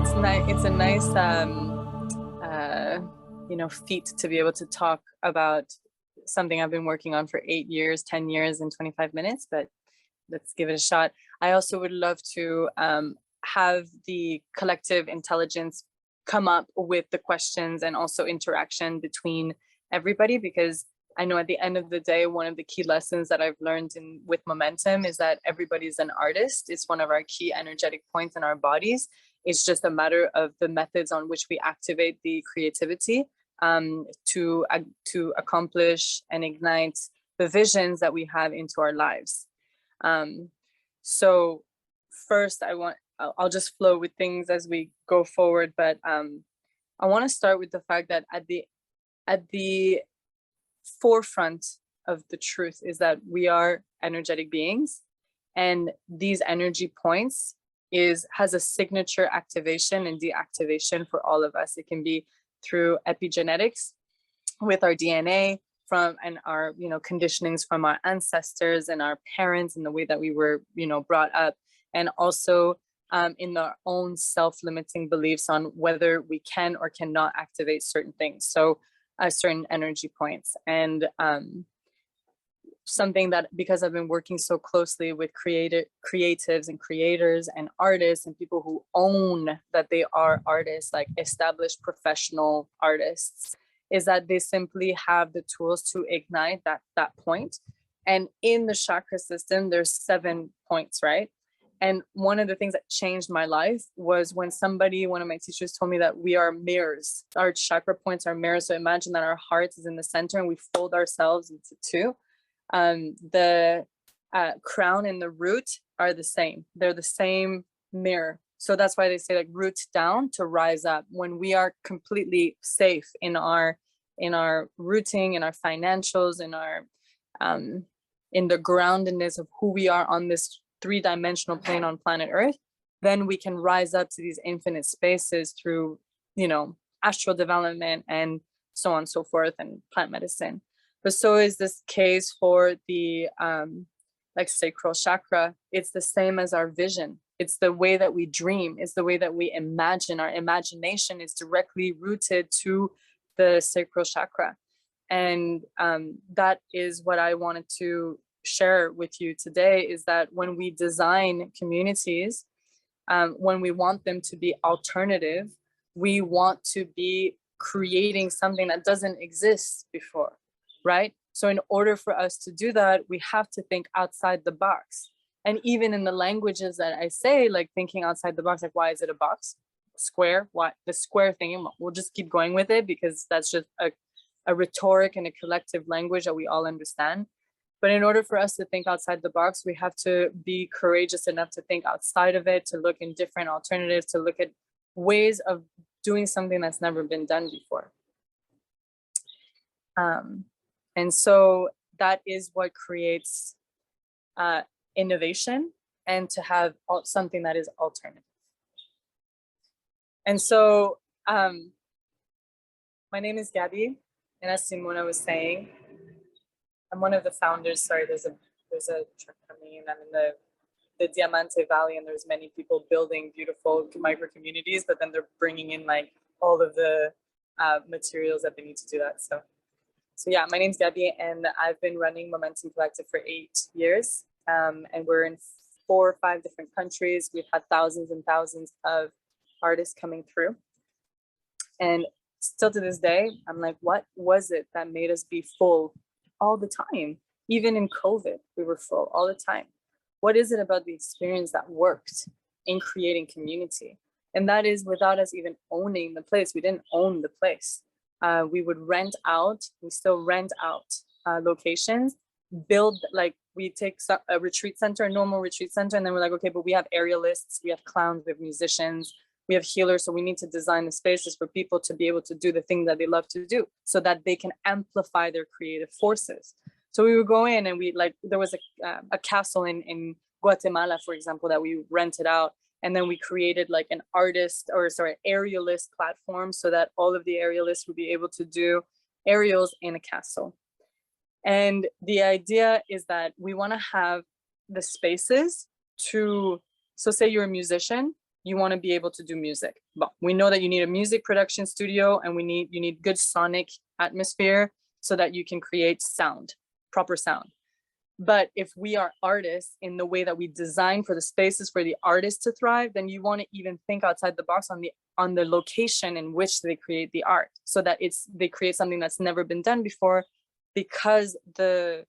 it's nice. It's a nice, feat to be able to talk about something I've been working on for 8 years, 10 years, and 25 minutes. But let's give it a shot. I also would love to have the collective intelligence come up with the questions and also interaction between everybody, because I know at the end of the day, one of the key lessons that I've learned with momentum is that everybody's an artist. It's one of our key energetic points in our bodies. It's just a matter of the methods on which we activate the creativity to accomplish and ignite the visions that we have into our lives. So first, I'll just flow with things as we go forward, but I want to start with the fact that at the forefront of the truth is that we are energetic beings, and these energy points has a signature activation and deactivation for all of us. It can be through epigenetics with our DNA and our conditionings from our ancestors and our parents and the way that we were brought up, and also in our own self-limiting beliefs on whether we can or cannot activate certain things, so certain energy points. And something that, because I've been working so closely with creatives and creators and artists and people who own that they are artists, like established professional artists, is that they simply have the tools to ignite that point. And in the chakra system, there's 7 points, right? And one of the things that changed my life was when one of my teachers told me that we are mirrors. Our chakra points are mirrors. So imagine that our heart is in the center and we fold ourselves into two. The crown and the root are the same. They're the same mirror. So that's why they say like root down to rise up. When we are completely safe in our rooting, in our financials, in our in the groundedness of who we are on this 3-dimensional plane on planet Earth, then we can rise up to these infinite spaces through, astral development and so on and so forth, and plant medicine. But so is this case for the sacral chakra. It's the same as our vision. It's the way that we dream. It's the way that we imagine. Our imagination is directly rooted to the sacral chakra. And that is what I wanted to share with you today, is that when we design communities, when we want them to be alternative, we want to be creating something that doesn't exist before, right? So in order for us to do that, we have to think outside the box. And even in the languages that I say, like thinking outside the box, like why is it a box? Square, why the square thing? We'll just keep going with it because that's just a rhetoric and a collective language that we all understand. But in order for us to think outside the box, we have to be courageous enough to think outside of it, to look in different alternatives, to look at ways of doing something that's never been done before. And so that is what creates innovation, and to have something that is alternative. And so my name is Gabby, and as Simona was saying, I'm one of the founders. Sorry, there's a truck coming in. I'm in the Diamante Valley, and there's many people building beautiful micro communities, but then they're bringing in like all of the materials that they need to do that. So yeah, my name's Gabby, and I've been running Momentum Collective for 8 years, and we're in 4 or 5 different countries. We've had thousands and thousands of artists coming through, and still to this day, I'm like, what was it that made us be full all the time? Even in COVID, we were full all the time. What is it about the experience that worked in creating community? And that is without us even owning the place. We didn't own the place. We would rent out, we still rent out locations, build, like we take a retreat center, a normal retreat center, and then we're like, okay, but we have aerialists, we have clowns, we have musicians, we have healers, so we need to design the spaces for people to be able to do the thing that they love to do so that they can amplify their creative forces. So we would go in and there was a castle in Guatemala, for example, that we rented out. And then we created like an aerialist platform so that all of the aerialists would be able to do aerials in a castle. And the idea is that we want to have the spaces so say you're a musician, you want to be able to do music. But we know that you need a music production studio, and you need good sonic atmosphere so that you can create sound, proper sound. But if we are artists in the way that we design for the spaces for the artists to thrive, then you want to even think outside the box on the location in which they create the art, so that they create something that's never been done before, because the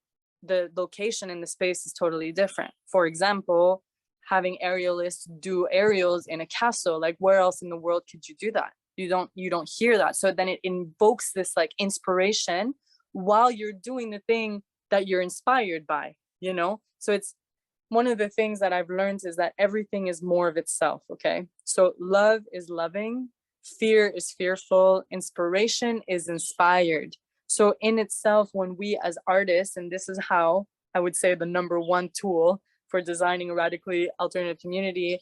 location in the space is totally different. For example, having aerialists do aerials in a castle, like where else in the world could you do that? You don't hear that. So then it invokes this like inspiration while you're doing the thing that you're inspired by, you know? So it's one of the things that I've learned is that everything is more of itself, okay? So love is loving, fear is fearful, inspiration is inspired. So in itself, when we as artists, and this is how I would say the number one tool for designing a radically alternative community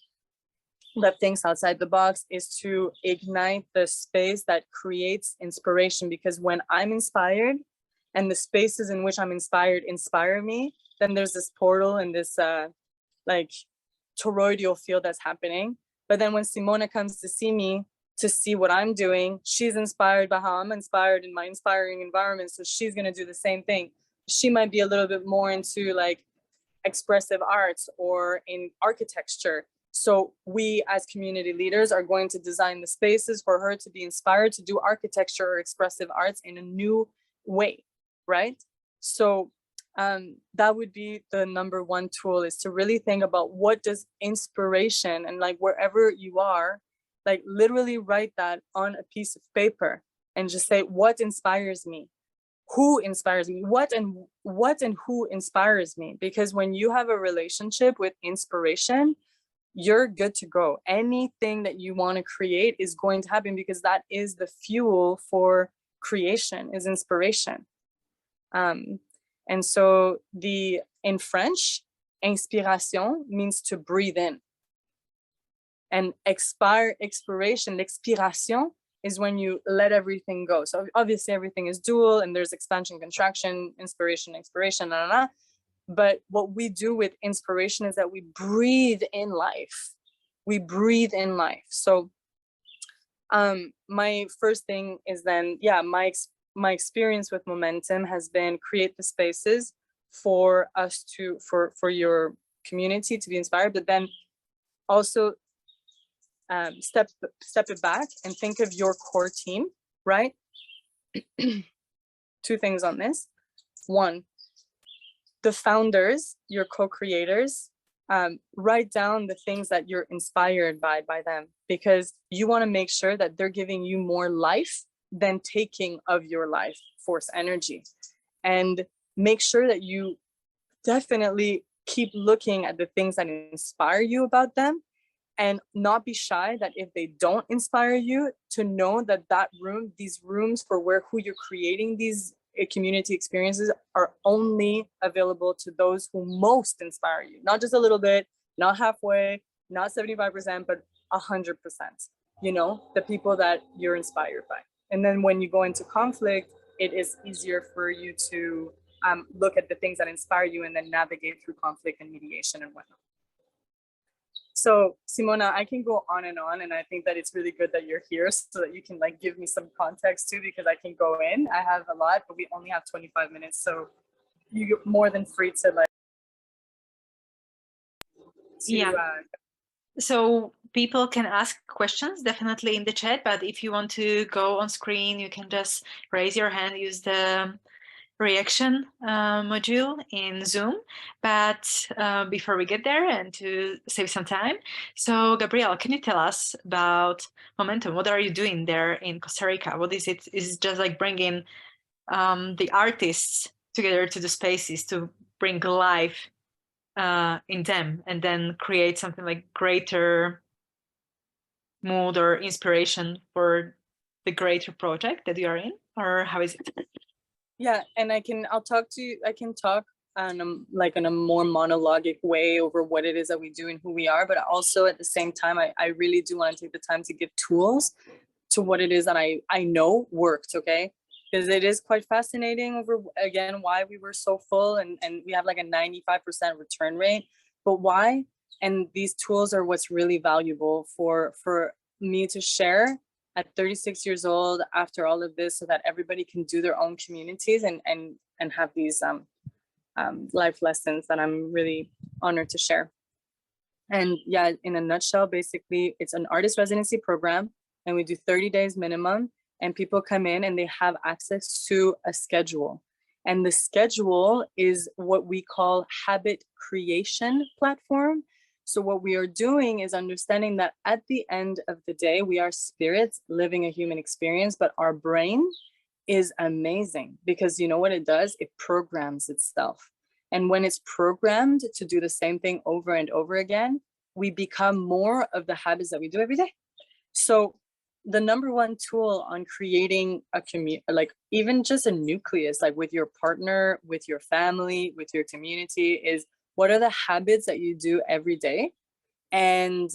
that thinks outside the box, is to ignite the space that creates inspiration. Because when I'm inspired, and the spaces in which I'm inspired inspire me, then there's this portal and this like toroidal field that's happening. But then when Simona comes to see me, to see what I'm doing, she's inspired by how I'm inspired in my inspiring environment. So she's gonna do the same thing. She might be a little bit more into like expressive arts or in architecture. So we as community leaders are going to design the spaces for her to be inspired to do architecture or expressive arts in a new way. Right? So that would be the number one tool, is to really think about what does inspiration, and like wherever you are, like literally write that on a piece of paper and just say, what inspires me? Who inspires me? What and who inspires me? Because when you have a relationship with inspiration, you're good to go. Anything that you want to create is going to happen, because that is the fuel for creation, is inspiration. And so in French, inspiration means to breathe in. And expiration, l'expiration, is when you let everything go. So obviously everything is dual, and there's expansion, contraction, inspiration, expiration, blah, blah, blah. But what we do with inspiration is that we breathe in life. We breathe in life. So my first thing is then, yeah, my experience with Momentum has been create the spaces for us for your community to be inspired, but then also step it back and think of your core team, right? Two things on this. One, the founders, your co-creators, write down the things that you're inspired by them, because you want to make sure that they're giving you more life than taking of your life force energy. And make sure that you definitely keep looking at the things that inspire you about them, and not be shy that if they don't inspire you, to know that these rooms for who you're creating these community experiences are only available to those who most inspire you. Not just a little bit, not halfway, not 75%, but 100%, you know, the people that you're inspired by. And then when you go into conflict, it is easier for you to look at the things that inspire you and then navigate through conflict and mediation and whatnot. So Simona, I can go on, and I think that it's really good that you're here so that you can like give me some context too, because I can go in. I have a lot, but we only have 25 minutes. So you're more than free to like. So people can ask questions definitely in the chat, but if you want to go on screen, you can just raise your hand, use the reaction module in Zoom. But before we get there, and to save some time, so Gabrielle, can you tell us about Momentum? What are you doing there in Costa Rica? What is it? Is it just like bringing the artists together to the spaces to bring life in them, and then create something like greater mood or inspiration for the greater project that you are in? Or how is it? Yeah, and I can talk like in a more monologic way over what it is that we do and who we are, but also at the same time, I really do want to take the time to give tools to what it is that I know worked, okay? Because it is quite fascinating over, again, why we were so full and we have like a 95% return rate. But why? And these tools are what's really valuable for me to share at 36 years old after all of this, so that everybody can do their own communities and have these life lessons that I'm really honored to share. And yeah, in a nutshell, basically, it's an artist residency program, and we do 30 days minimum, and people come in and they have access to a schedule. And the schedule is what we call habit creation platform. So what we are doing is understanding that at the end of the day, we are spirits living a human experience, but our brain is amazing, because you know what it does? It programs itself. And when it's programmed to do the same thing over and over again, we become more of the habits that we do every day. So the number one tool on creating a community, like even just a nucleus, like with your partner, with your family, with your community, is what are the habits that you do every day? And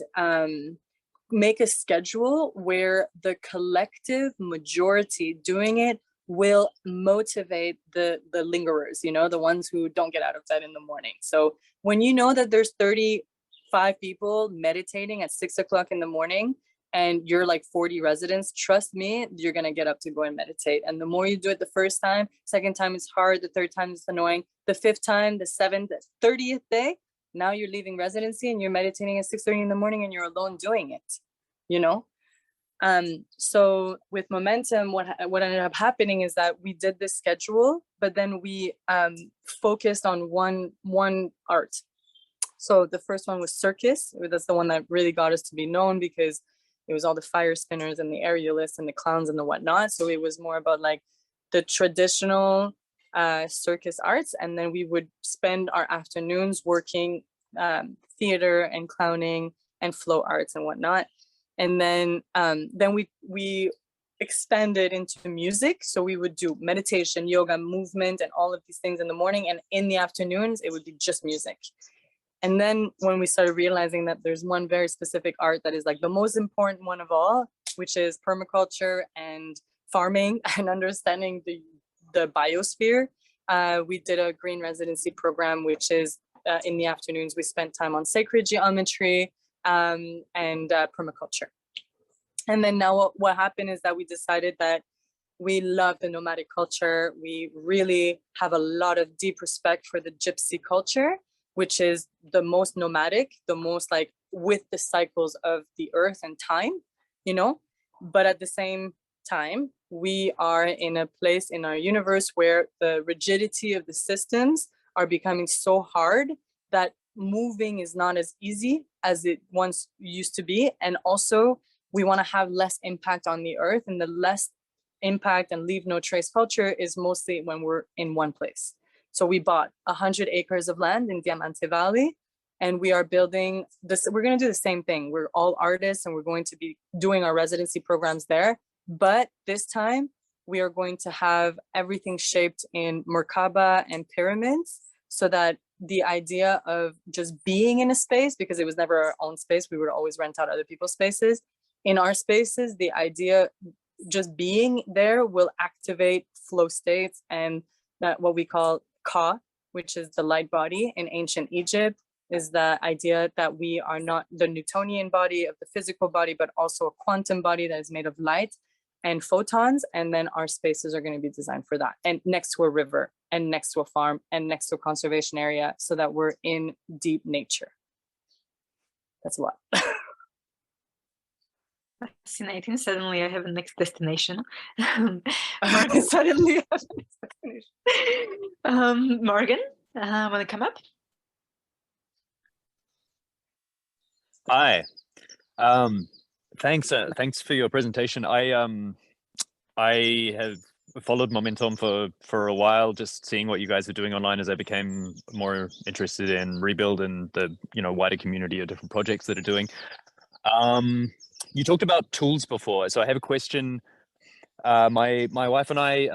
make a schedule where the collective majority doing it will motivate the lingerers, you know, the ones who don't get out of bed in the morning. So when you know that there's 35 people meditating at 6 o'clock in the morning, and you're like 40 residents, trust me, you're gonna get up to go and meditate. And the more you do it the first time, second time is hard, the third time is annoying, the fifth time, the seventh, the 30th day, now you're leaving residency and you're meditating at 6:30 in the morning and you're alone doing it, you know? So with Momentum, what ended up happening is that we did this schedule, but then we focused on one art. So the first one was circus. That's the one that really got us to be known, because it was all the fire spinners and the aerialists and the clowns and the whatnot. So it was more about like the traditional circus arts. And then we would spend our afternoons working theater and clowning and flow arts and whatnot. And then we expanded into music. So we would do meditation, yoga, movement, and all of these things in the morning. And in the afternoons, it would be just music. And then when we started realizing that there's one very specific art that is like the most important one of all, which is permaculture and farming and understanding the biosphere, we did a green residency program, which is in the afternoons, we spent time on sacred geometry and permaculture. And then now what happened is that we decided that we love the nomadic culture. We really have a lot of deep respect for the gypsy culture, which is the most nomadic, the most like with the cycles of the earth and time, you know? But at the same time, we are in a place in our universe where the rigidity of the systems are becoming so hard that moving is not as easy as it once used to be. And also we want to have less impact on the earth, and the less impact and leave no trace culture is mostly when we're in one place. So we bought 100 acres of land in Diamante Valley, and we are building this. We're going to do the same thing. We're all artists, and we're going to be doing our residency programs there. But this time we are going to have everything shaped in Merkaba and pyramids, so that the idea of just being in a space, because it was never our own space, we would always rent out other people's spaces. In our spaces, the idea just being there will activate flow states, and that what we call Ka, which is the light body in ancient Egypt, is the idea that we are not the Newtonian body of the physical body, but also a quantum body that is made of light and photons. And then our spaces are going to be designed for that, and next to a river and next to a farm and next to a conservation area, so that we're in deep nature. That's a lot. Fascinating. Suddenly I have a next destination. Suddenly I have a next destination. Morgan, want to come up? Hi. Thanks for your presentation. I have followed Momentum for a while, just seeing what you guys are doing online as I became more interested in Rebuild and the wider community of different projects that are doing. You talked about tools before, so I have a question. My wife and I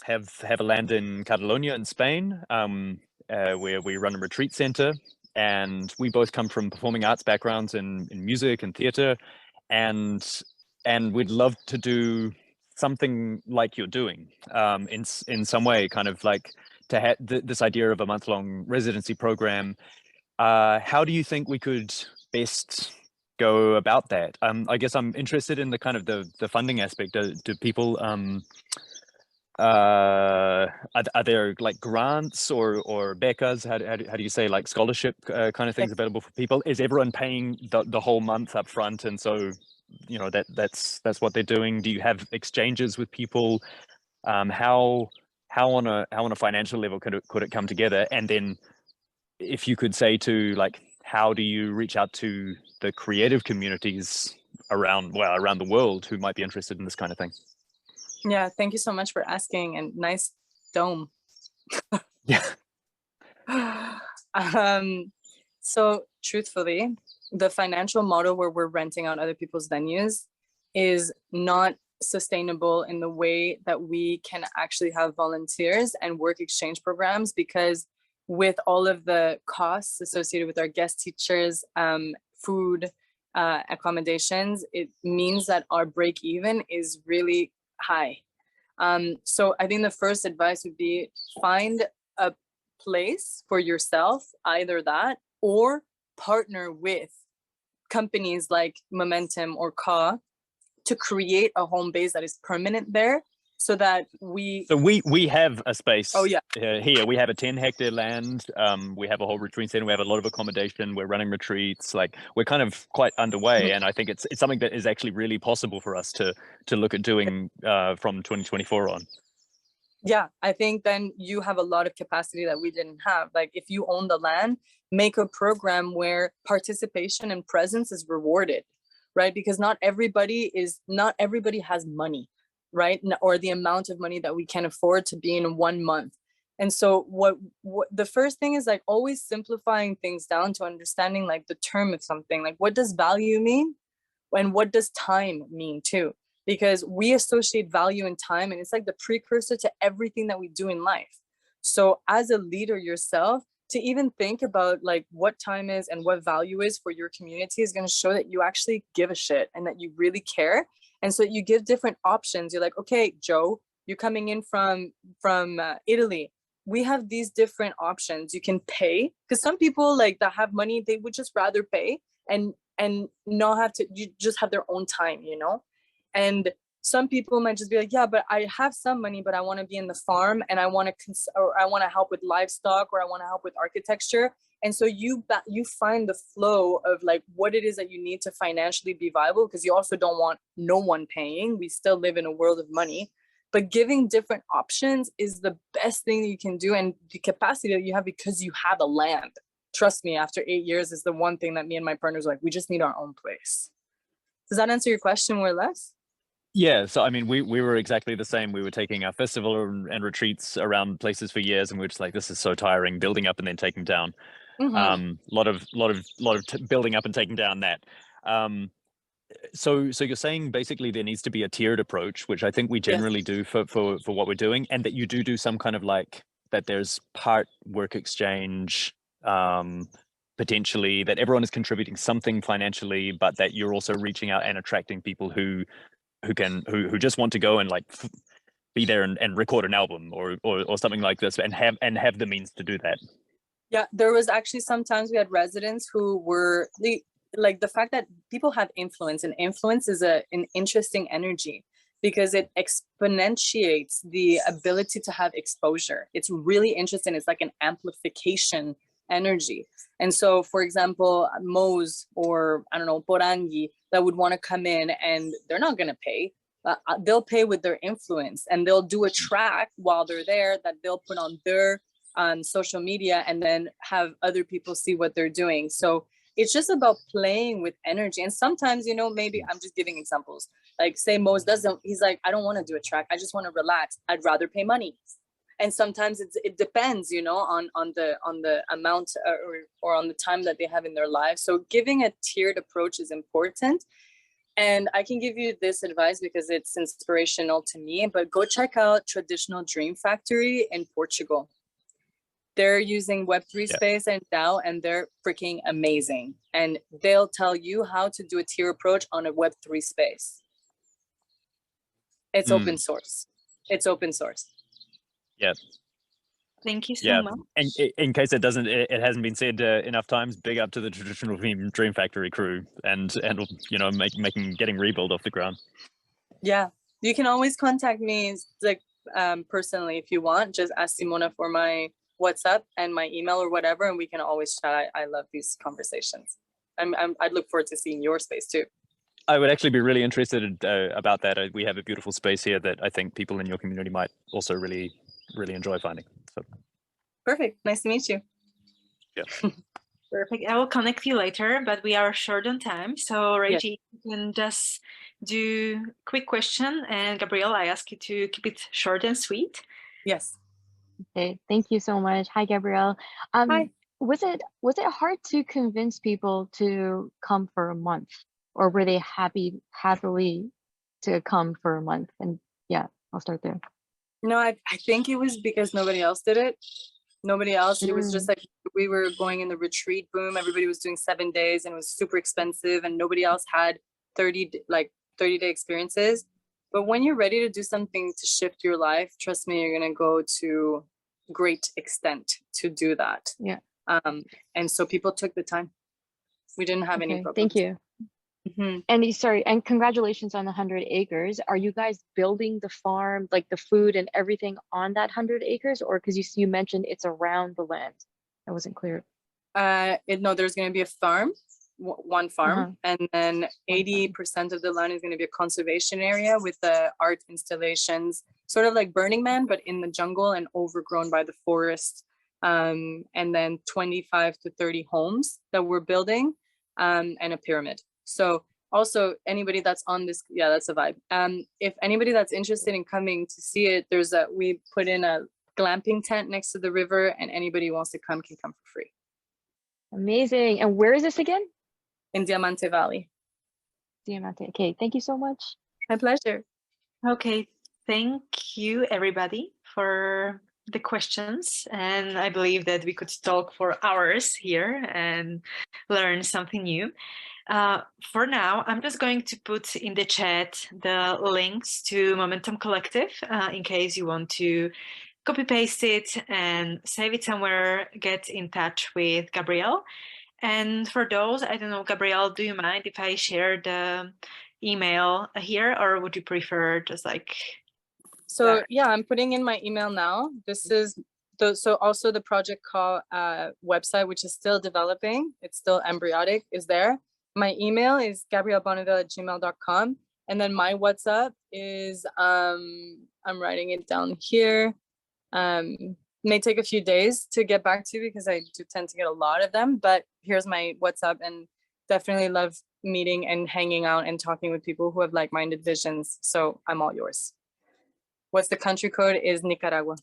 have a land in Catalonia in Spain, where we run a retreat center, and we both come from performing arts backgrounds in music and theater, and we'd love to do something like you're doing in some way, kind of like to have this idea of a month-long residency program. How do you think we could best go about that? I guess I'm interested in the kind of the funding aspect. Do people are there like grants or becas? How do you say, like scholarship kind of things available for people? Is everyone paying the whole month up front, and so you know that's what they're doing? Do you have exchanges with people? How on a financial level could it come together? And then if you could say to like, how do you reach out to the creative communities around the world who might be interested in this kind of thing? Yeah, thank you so much for asking, and nice dome. Yeah. So truthfully, the financial model where we're renting out other people's venues is not sustainable in the way that we can actually have volunteers and work exchange programs, because with all of the costs associated with our guest teachers, food, accommodations, it means that our break even is really high. So I think the first advice would be find a place for yourself, either that or partner with companies like Momentum or Ka to create a home base that is permanent there, so that we have a space. Oh yeah. Here we have a 10-hectare land. We have a whole retreat center. We have a lot of accommodation. We're running retreats. Like, we're kind of quite underway, and I think it's something that is actually really possible for us to look at doing from 2024 on. Yeah, I think then you have a lot of capacity that we didn't have. Like, if you own the land, make a program where participation and presence is rewarded, right? Because not everybody has money, right? Or the amount of money that we can afford to be in 1 month. And so what the first thing is, like, always simplifying things down to understanding like the term of something. Like, what does value mean? And what does time mean too? Because we associate value and time, and it's like the precursor to everything that we do in life. So as a leader yourself, to even think about like what time is and what value is for your community is going to show that you actually give a shit and that you really care. And so you give different options. You're like, okay, Joe, you're coming in from Italy. We have these different options. You can pay, because some people like that have money, they would just rather pay and not have to, you just have their own time, you know? And some people might just be like, yeah, but I have some money, but I want to be in the farm, and I want to help with livestock, or I want to help with architecture. And so you find the flow of like what it is that you need to financially be viable, because you also don't want no one paying. We still live in a world of money, but giving different options is the best thing that you can do, and the capacity that you have because you have a land. Trust me, after 8 years is the one thing that me and my partners are like, we just need our own place. Does that answer your question more or less? Yeah, so I mean, we were exactly the same. We were taking our festival and retreats around places for years, and we were just like, this is so tiring, building up and then taking down. Lot of building up and taking down that. So you're saying basically there needs to be a tiered approach, which I think we generally do for what we're doing, and that you do some kind of like that there's part work exchange, potentially that everyone is contributing something financially, but that you're also reaching out and attracting people who just want to go and like be there and record an album or something like this, and have the means to do that. Yeah, there was actually sometimes we had residents who were like the fact that people have influence, and influence is an interesting energy because it exponentiates the ability to have exposure. It's really interesting. It's like an amplification energy. And so, for example, Mo's or I don't know, Porangi that would want to come in, and they're not going to pay. They'll pay with their influence, and they'll do a track while they're there that they'll put on their social media, and then have other people see what they're doing. So it's just about playing with energy. And sometimes, you know, maybe I'm just giving examples. Like say Mo's he's like, I don't want to do a track. I just want to relax. I'd rather pay money. And sometimes it depends, you know, on the amount or on the time that they have in their lives. So giving a tiered approach is important. And I can give you this advice because it's inspirational to me, but go check out Traditional Dream Factory in Portugal. They're using Web3 space and DAO, and they're freaking amazing. And they'll tell you how to do a tier approach on a Web3 space. It's open source. It's open source. Yeah. Thank you so Yeah, much. and in case it hasn't been said enough times, big up to the traditional Dream Factory crew and you know getting Rebuild off the ground. Yeah, you can always contact me like personally if you want. Just ask Simona for my WhatsApp and my email or whatever, and we can always chat. I love these conversations. I'd look forward to seeing your space too. I would actually be really interested about that. We have a beautiful space here that I think people in your community might also really enjoy finding. So perfect. Nice to meet you. Yeah. Perfect. I will connect you later, but we are short on time. So Reggie, yes. you can just do quick question, and Gabrielle, I ask you to keep it short and sweet. Yes. Okay, thank you so much. Hi, Gabrielle. Hi. Was it hard to convince people to come for a month, or were they happily to come for a month? And yeah, I'll start there. No, I think it was because nobody else did it. Nobody else. It was just like we were going in the retreat boom. Everybody was doing 7 days and it was super expensive, and nobody else had 30-day experiences. But when you're ready to do something to shift your life, trust me, you're gonna go to great extent to do that. Yeah. And so people took the time. We didn't have any problems. Thank you. And sorry, and congratulations on the 100 acres. Are you guys building the farm, like the food and everything on that 100 acres, or because you mentioned it's around the land? That wasn't clear. No, there's going to be a farm, one farm, and then 80% of the land is going to be a conservation area with the art installations, sort of like Burning Man, but in the jungle and overgrown by the forest. And then 25 to 30 homes that we're building, and a pyramid. So also anybody that's on this, yeah, that's a vibe. If anybody that's interested in coming to see it, we put in a glamping tent next to the river, and anybody who wants to come can come for free. Amazing. And where is this again? In Diamante Valley. Diamante. Okay, thank you so much. My pleasure. Okay, thank you everybody for the questions, and I believe that we could talk for hours here and learn something new. For now, I'm just going to put in the chat the links to Momentum Collective in case you want to copy paste it and save it somewhere, get in touch with Gabrielle. And for those, I don't know, Gabrielle, do you mind if I share the email here, or would you prefer just like... So yeah, I'm putting in my email now. This is so also the project call website, which is still developing. It's still embryonic, is there. My email is gabriellebonneville@gmail.com. And then my WhatsApp is, I'm writing it down here. May take a few days to get back to because I do tend to get a lot of them, but here's my WhatsApp, and definitely love meeting and hanging out and talking with people who have like-minded visions. So I'm all yours. What's the country code is Nicaragua.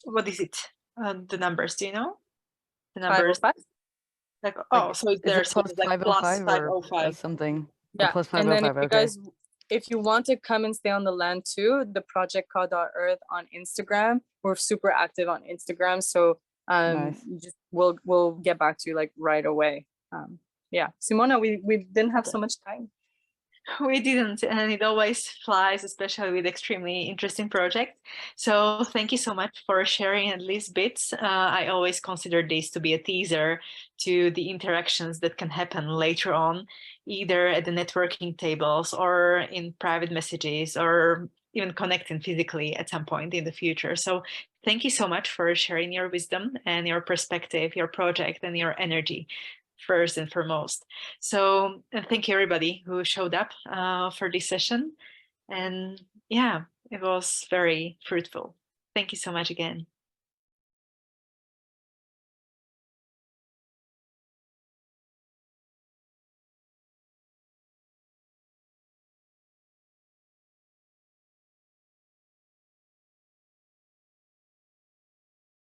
What is it? The numbers, do you know? The numbers. 505? Like, oh, so there's plus like 505 plus or 505. something. Yeah, Plus and then 505, if you guys, if you want to come and stay on the land too, the project called .earth on Instagram. We're super active on Instagram, so Nice. we'll get back to you like right away. Yeah, Simona, we didn't have so much time. We didn't, and it always flies, especially with extremely interesting projects. So thank you so much for sharing at least bits. I always consider this to be a teaser to the interactions that can happen later on, either at the networking tables or in private messages, or even connecting physically at some point in the future. So thank you so much for sharing your wisdom and your perspective, your project, and your energy, first and foremost. So thank you everybody who showed up for this session. And yeah, it was very fruitful. Thank you so much again.